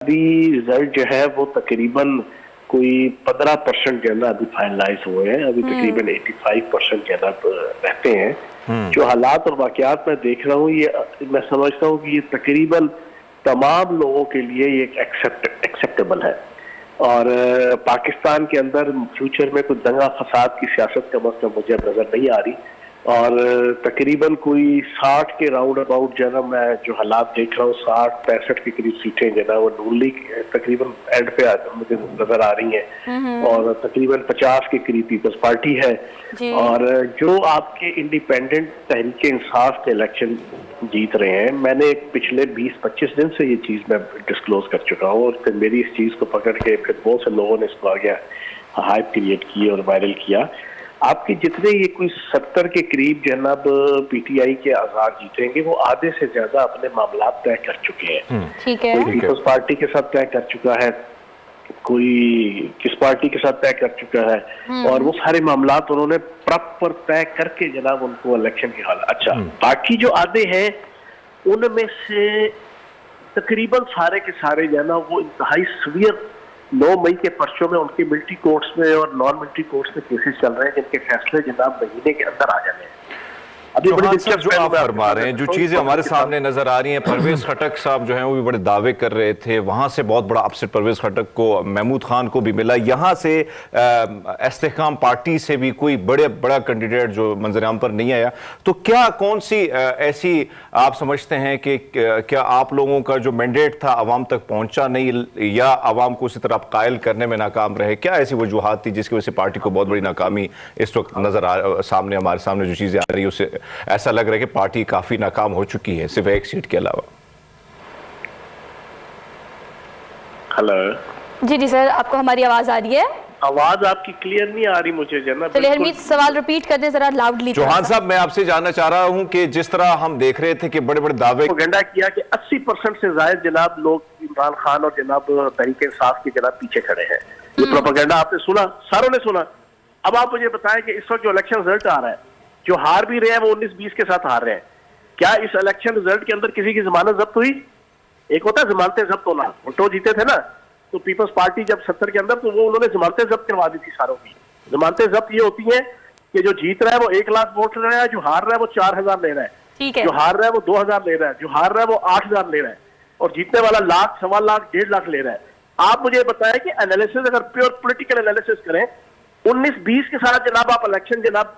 अभी रिजल्ट जो है वो तकरीबन कोई 15% जो है ना अभी फाइनलाइज हुए हैं। अभी तकरीबन 85% जो है ना रहते हैं। जो हालात और वाकयात मैं देख रहा हूँ, ये मैं समझता हूँ कि ये तकरीबन तमाम लोगों के लिए ये एक्सेप्टेबल है। और पाकिस्तान के अंदर फ्यूचर में कोई दंगा फसाद की सियासत का मसला मुझे नजर नहीं आ रही। और तकरीबन कोई 60 के राउंड अबाउट जो है ना, मैं जो हालात देख रहा हूँ 60-65 के करीब सीटें जो है ना वो नून लीग तकरीबन एंड पे मुझे नजर आ रही हैं। और तकरीबन 50 के करीब पीपल्स पार्टी है। और जो आपके इंडिपेंडेंट तहरीक इंसाफ के इलेक्शन जीत रहे हैं, मैंने पिछले 20-25 दिन से ये चीज मैं डिस्क्लोज कर चुका हूँ। और फिर मेरी इस चीज को पकड़ के फिर बहुत से लोगों ने इसको आगे हाइप क्रिएट की और वायरल किया। आपके जितने ये कोई 70 के करीब जनाब पीटीआई के आजाद जीतेंगे, वो आधे से ज्यादा अपने मामला तय कर चुके हैं। ठीक है। कोई पीपल्स पार्टी के साथ तय कर चुका है, कोई किस पार्टी के साथ तय कर चुका है। और वो सारे मामला उन्होंने प्रॉपर तय करके जनाब उनको इलेक्शन की हालत। अच्छा, बाकी जो आधे हैं उनमें से तकरीबन सारे के सारे जो है ना वो इंतहाई सीवियर 9 मई के पर्चों में उनके मिलिट्री कोर्ट्स में और नॉन मिलिट्री कोर्ट्स में केसेस चल रहे हैं, जिनके फैसले जनाब महीने के अंदर आ जाने हैं। अभी बड़ी दिलचस्प जो आप फरमा रहे हैं, जो चीजें हमारे सामने नजर आ रही हैं, परवेज खटक साहब जो हैं वो भी बड़े दावे कर रहे थे, वहां से बहुत बड़ा अपसेट परवेज खटक को, महमूद खान को भी मिला। यहाँ से इस्तेहकाम पार्टी से भी कोई बड़ा कैंडिडेट जो मंजर-ए-आम पर नहीं आया। तो क्या कौन सी ऐसी आप समझते हैं कि क्या आप लोगों का जो मैंडेट था आवाम तक पहुंचा नहीं, या आवाम को उसी तरह कायल करने में नाकाम रहे? क्या ऐसी वजूहात थी जिसकी वजह से पार्टी को बहुत बड़ी नाकामी इस वक्त सामने हमारे सामने जो चीजें आ रही है उससे ऐसा लग रहा है कि पार्टी काफी नाकाम हो चुकी है, सिर्फ एक सीट के अलावा? हेलो जी सर, आपको हमारी आवाज आ रही है? आवाज आपकी क्लियर नहीं आ रही मुझे जनाब। चलिए हरमीत, सवाल रिपीट कर दें जरा लाउडली। चौहान साहब, मैं आपसे जानना चाह रहा हूं कि जिस तरह हम देख रहे थे कि बड़े बड़े दावे प्रोपेगेंडा किया कि 80% से ज्यादा जनाब लोग इमरान खान और जनाब तहरीक इंसाफ के जनाब पीछे खड़े हैं। ये प्रोपेगेंडा आपने सुना, सारों ने सुना। अब आप मुझे बताएं कि इस वक्त जो इलेक्शन रिजल्ट आ रहा है, जो हार भी रहे हैं वो 19-20 के साथ हार रहे हैं। क्या इस इलेक्शन रिजल्ट के अंदर किसी की जमानत जब्त हुई? एक होता है जमानतें जब्त होना। भुट्टो जीते थे ना, तो पीपल्स पार्टी जब 70 के अंदर, तो वो उन्होंने जमानतें जब्त करवा दी थी सारों की। जमानतें जब्त ये होती हैं कि जो जीत रहा है वो 1 लाख वोट ले रहा है, जो हार रहा है वो 4000 ले रहा है, ठीक है, जो हार रहा है वो 2000 ले रहा है, जो हार रहा है वो 8000 ले रहा है, और जीतने वाला 1 लाख, 1.25 लाख, 1.5 लाख ले रहा है। आप मुझे बताएं कि एनालिसिस, अगर प्योर पॉलिटिकल एनालिसिस करें, 19-20 के साथ जनाब आप इलेक्शन जनाब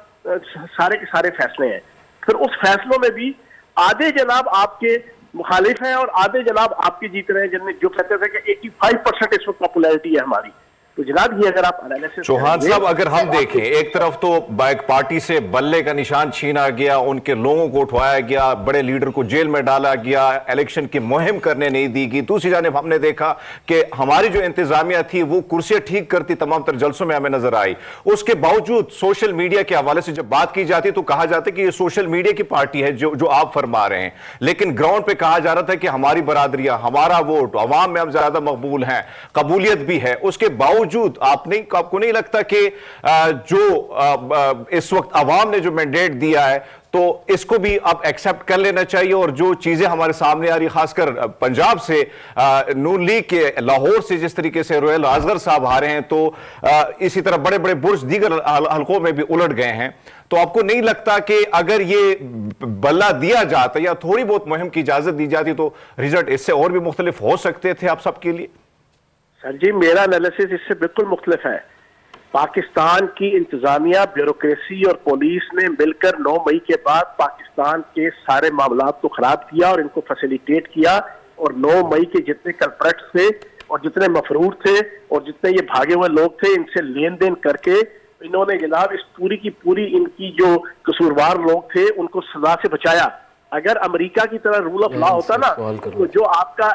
सारे के सारे फैसले हैं। फिर उस फैसलों में भी आधे जनाब आपके मुखालिफ हैं और आधे जनाब आपके जीत रहे हैं, जिनमें जो कहते थे कि 85% इस वक्त पॉपुलैरिटी है हमारी। तो जनाब ये अगर आप एनालिसिस, चौहान साहब, अगर हम देखें, एक तरफ तो बाइक पार्टी से बल्ले का निशान छीना गया, उनके लोगों को उठवाया गया, बड़े लीडर को जेल में डाला गया, इलेक्शन की मुहिम करने नहीं दी गई। दूसरी जानिब हमने देखा कि हमारी जो इंतजामिया थी वो कुर्सियां ठीक करती तमाम तर जलसों में हमें नजर आई। उसके बावजूद सोशल मीडिया के हवाले से जब बात की जाती तो कहा जाता है कि ये सोशल मीडिया की पार्टी है जो आप फरमा रहे हैं, लेकिन ग्राउंड पे कहा जा रहा था कि हमारी बरादरियां, हमारा वोट अवाम में हम ज्यादा मकबूल हैं, कबूलियत भी है। उसके बावजूद आपको नहीं लगता कि जो इस वक्त अवाम ने जो मैंडेट दिया है तो इसको भी अब एक्सेप्ट कर लेना चाहिए? और जो चीजें हमारे सामने आ रही, खासकर पंजाब से नून लीग के लाहौर से जिस तरीके से रोयल असगर साहब हारे हैं, तो इसी तरह बड़े बड़े बुर्ज दीगर हलकों में भी उलट गए हैं, तो आपको नहीं लगता कि अगर ये बल्ला दिया जाता या थोड़ी बहुत मुहिम की इजाजत दी जाती तो रिजल्ट इससे और भी मुख्तलिफ हो सकते थे आप सबके लिए? सर जी, मेरा एनालिसिस इससे बिल्कुल मुख्तलिफ है। पाकिस्तान की इंतजामिया, ब्यूरोक्रेसी और पुलिस ने मिलकर 9 मई के बाद पाकिस्तान के सारे मामलात को खराब किया और इनको फैसिलिटेट किया। और 9 मई के जितने कल्प्रेट्स थे और जितने मफरूर थे और जितने ये भागे हुए लोग थे, इनसे लेन देन करके इन्होंने जनाब इस पूरी की पूरी इनकी जो कसूरवार लोग थे उनको सजा से बचाया। अगर अमेरिका की तरह रूल ऑफ लॉ होता ना, तो जो आपका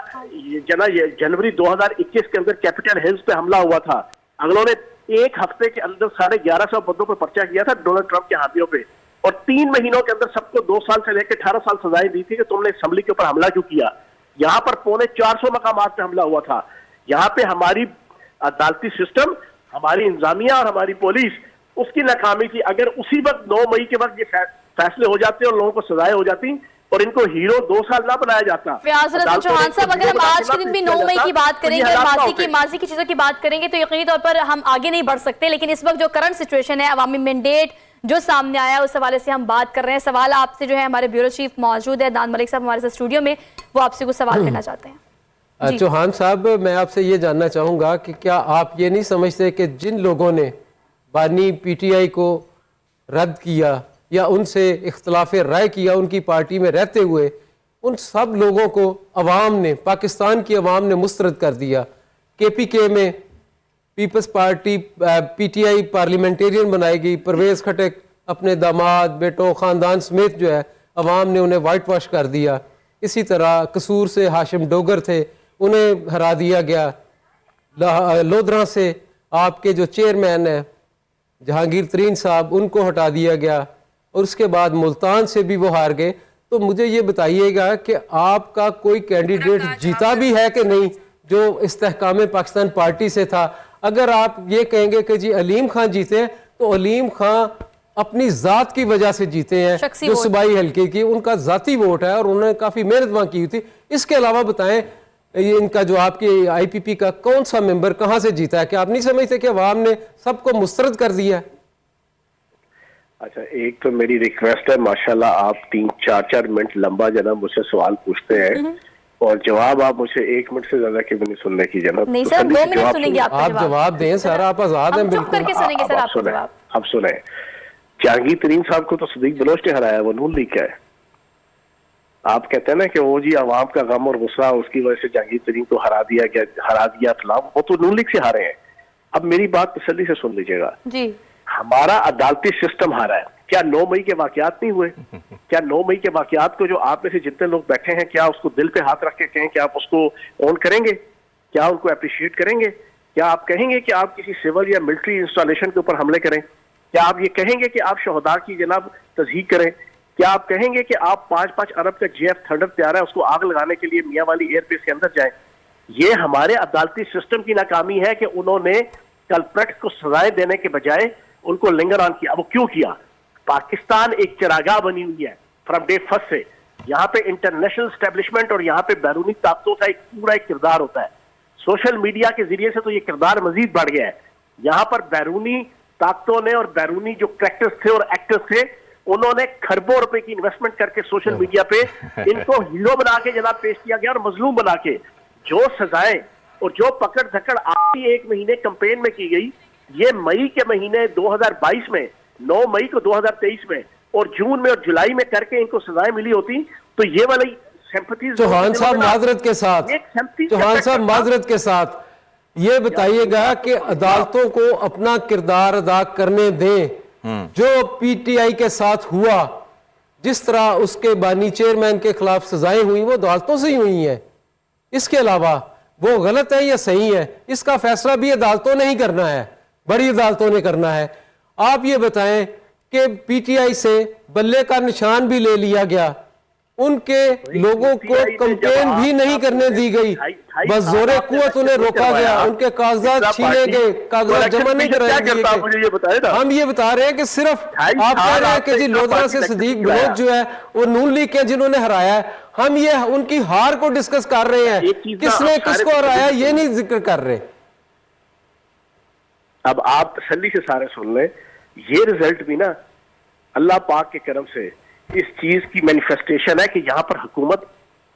जनवरी 2021 के अंदर कैपिटल हिल्स पे हमला हुआ था, अगलों ने 1 हफ्ते के अंदर 1150 बंदों पर पर्चा किया था डोनाल्ड ट्रंप के हाथियों पे, और 3 महीनों के अंदर सबको 2 साल से लेकर 18 साल सजाएं दी थी कि तुमने असेंबली के ऊपर हमला क्यों किया। यहाँ पर 450 मकामात पे हमला हुआ था। यहाँ पे हमारी अदालती सिस्टम, हमारी इंतजामिया और हमारी पुलिस, उसकी नाकामी थी। अगर उसी वक्त 9 मई के वक्त ये फैसले हो जाते और लोगों को सजाएं हो जाती, और इनको हीरो 2 साल ना बनाया जाता। फयाज रज़ा चौहान साहब, अगर हम आज के दिन भी 9 मई की बात करेंगे और माजी की चीजों की बात करेंगे तो यकीनी तौर पर हम आगे नहीं बढ़ सकते। लेकिन इस वक्त जो करंट सिचुएशन है, अवामी मैंडेट जो सामने आया, उस हवाले से हम बात कर रहे हैं। सवाल आपसे जो है, हमारे ब्यूरो चीफ मौजूद है दान मलिक साहब हमारे साथ स्टूडियो में, वो आपसे कुछ सवाल करना चाहते हैं। चौहान साहब, मैं आपसे ये जानना चाहूँगा कि क्या आप ये नहीं समझते कि जिन लोगों ने बानी पीटीआई को रद्द किया या उनसे इख्तलाफ राय किया उनकी पार्टी में रहते हुए, उन सब लोगों को अवाम ने, पाकिस्तान की अवाम ने मुस्तरद कर दिया। KPK में पीपल्स पार्टी PTI पार्लियामेंटेरियन बनाएगी, परवेज़ खटक अपने दामाद बेटों ख़ानदान समेत जो है अवाम ने उन्हें वाइट वॉश कर दिया। इसी तरह कसूर से हाशिम डोगर थे, उन्हें हरा दिया गया। लोधरा से आपके जो चेयरमैन हैं जहांगीर तरीन साहब, उनको हटा दिया गया और उसके बाद मुल्तान से भी वो हार गए। तो मुझे ये बताइएगा कि आपका कोई कैंडिडेट जीता भी है कि नहीं जो इस्तेहकाम पाकिस्तान पार्टी से था? अगर आप ये कहेंगे कि जी अलीम खान जीते हैं, तो अलीम खान अपनी ज़ात की वजह से जीते हैं, जो सूबाई हल्के की उनका ज़ाती वोट है और उन्होंने काफ़ी मेहनत वहाँ की हुई थी। इसके अलावा बताएं, ये इनका जो आपकी IPP का कौन सा मेंबर कहाँ से जीता है? क्या आप नहीं समझते कि अवाम ने सबको मुस्तरद कर दिया? अच्छा, एक तो मेरी रिक्वेस्ट है, माशाल्लाह आप 3-4 मिनट लंबा जनाब मुझसे सवाल पूछते हैं और जवाब आप मुझे 1 मिनट से ज्यादा क्यों नहीं सुनने की जनाब। नहीं सर, 2 मिनट सुनेंगे आप जवाब दें सर, आप आजाद हैं बिल्कुल। करके सुनेंगे सर आपका जवाब। अब सुने, जहांगीर तरीन साहब को तो सदीक बलोच ने हराया, वो नून लीग का है। आप कहते हैं ना कि वो जी अवाम का गम और गुस्सा, उसकी वजह से जहांगीर तरीन को हरा दिया फलाम, वो तो नून लीग से हारे हैं। अब मेरी बात तसल्ली से सुन लीजिएगा जी, हमारा अदालती सिस्टम हारा है। क्या 9 मई के वाकयात नहीं हुए? क्या 9 मई के वाकयात को जो आप में से जितने लोग बैठे हैं, क्या उसको दिल पे हाथ रख के कहें कि आप उसको ऑन करेंगे? क्या उनको अप्रिशिएट करेंगे? क्या आप कहेंगे कि आप किसी सिविल या मिलिट्री इंस्टॉलेशन के ऊपर हमले करें? क्या आप ये कहेंगे कि आप शहदा की जनाब तज़हीक करें? क्या आप कहेंगे कि आप 5-5 अरब का JF थंडर तैयार है, उसको आग लगाने के लिए मियाँ वाली एयरबेस के अंदर जाए? ये हमारे अदालती सिस्टम की नाकामी है कि उन्होंने कल्प्रेट्स को सजाएं देने के बजाय उनको लिंगर ऑन किया। वो क्यों किया? पाकिस्तान एक चरागाह बनी हुई है फ्रॉम डे फर्स्ट से। यहाँ पे इंटरनेशनल स्टैब्लिशमेंट और यहाँ पे बैरूनी ताकतों का एक पूरा किरदार होता है। सोशल मीडिया के जरिए से तो ये किरदार मजीद बढ़ गया है। यहाँ पर बैरूनी ताकतों ने और बैरूनी जो कैरेक्टर्स थे और एक्टर्स थे, उन्होंने खरबों रुपए की इन्वेस्टमेंट करके सोशल मीडिया पे इनको हीरो बना के जनाब पेश किया गया और मजलूम बना के। जो सजाएं और जो पकड़ धकड़ आखिरी 1 महीने कैंपेन में की गई, ये मई के महीने 2022 में, 9 मई को 2023 में और जून में और जुलाई में करके इनको सजाएं मिली होती तो ये वाली सिंपैथीज। चौहान साहब माजरत के साथ, चौहान साहब माजरत के साथ ये बताइएगा कि अदालतों को अपना किरदार अदा करने दें। जो PTI के साथ हुआ, जिस तरह उसके बानी चेयरमैन के खिलाफ सजाएं हुई, वो अदालतों से ही हुई हैं। इसके अलावा वो गलत है या सही है, इसका फैसला भी अदालतों ने ही करना है, बड़ी अदालतों ने करना है। आप ये बताएं कि PTI से बल्ले का निशान भी ले लिया गया, उनके लोगों को कंपेन भी नहीं करने दी गई, बस जोरे कुवत उन्हें रोका गया, उनके कागजात छीने गए, कागजात जमा नहीं कराए गए। हम ये बता रहे हैं कि सिर्फ आप कह रहे हैं कि जी लोधरा से सदीक बलोच जो है वो नून लीग के जिन्होंने हराया है, हम ये उनकी हार को डिस्कस कर रहे हैं, किसने किसको हराया ये नहीं जिक्र कर रहे। अब आप तसल्ली से सारे सुन लें, ये रिजल्ट भी ना अल्लाह पाक के करम से इस चीज की मैनिफेस्टेशन है कि यहाँ पर हुकूमत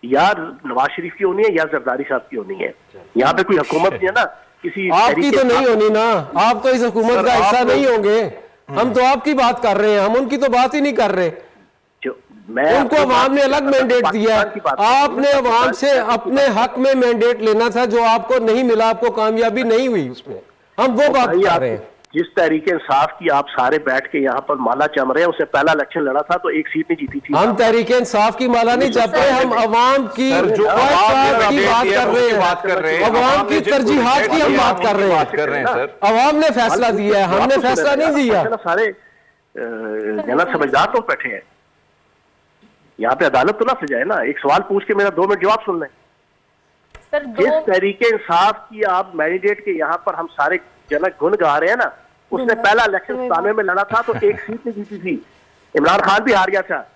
या नवाज शरीफ की होनी है या जरदारी साहब की होनी है। यहाँ पे कोई हुकूमत नहीं है ना, किसी आपकी तो नहीं होनी ना, आप तो इस हुकूमत का हिस्सा नहीं होंगे। हम तो आपकी बात कर रहे हैं, हम उनकी तो बात ही नहीं कर रहे। उनको अवाम ने अलग मैंडेट दिया है, आपने अवाम से अपने हक में मैंडेट लेना था जो आपको नहीं मिला, आपको कामयाबी नहीं हुई उसमें, हम वो बात कर रहे हैं। जिस तहरीके इंसाफ की आप सारे बैठ के यहाँ पर माला चम रहे हैं, उससे पहला इलेक्शन लड़ा था तो 1 सीट नहीं जीती थी। हम तहरीके इंसाफ की माला नहीं चाहते, हम अवाम की बात कर रहे हैं, अवाम की तरजीहात की हम बात कर रहे हैं सर। अवाम ने फैसला दिया है, हमने फैसला नहीं दिया। सारे गलत समझदार लोग बैठे हैं यहाँ पे, अदालत तो ना सजाए ना। एक सवाल पूछ के मेरा 2 मिनट जवाब सुन लें। जिस तहरीके इंसाफ की आप मैंडेट के यहाँ पर हम सारे जनक गुन गा रहे हैं ना, उसने पहला इलेक्शन 97 में लड़ा था तो 1 सीट नहीं जीती थी। इमरान खान भी हार गया था।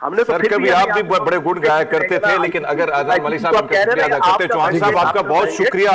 हमने तो सर फिर कभी आप भी बड़े गुण गाया करते थे, लेकिन अगर आजाद मलिक साहब शुक्रिया अदा करते, चौहान साहब आपका बहुत शुक्रिया।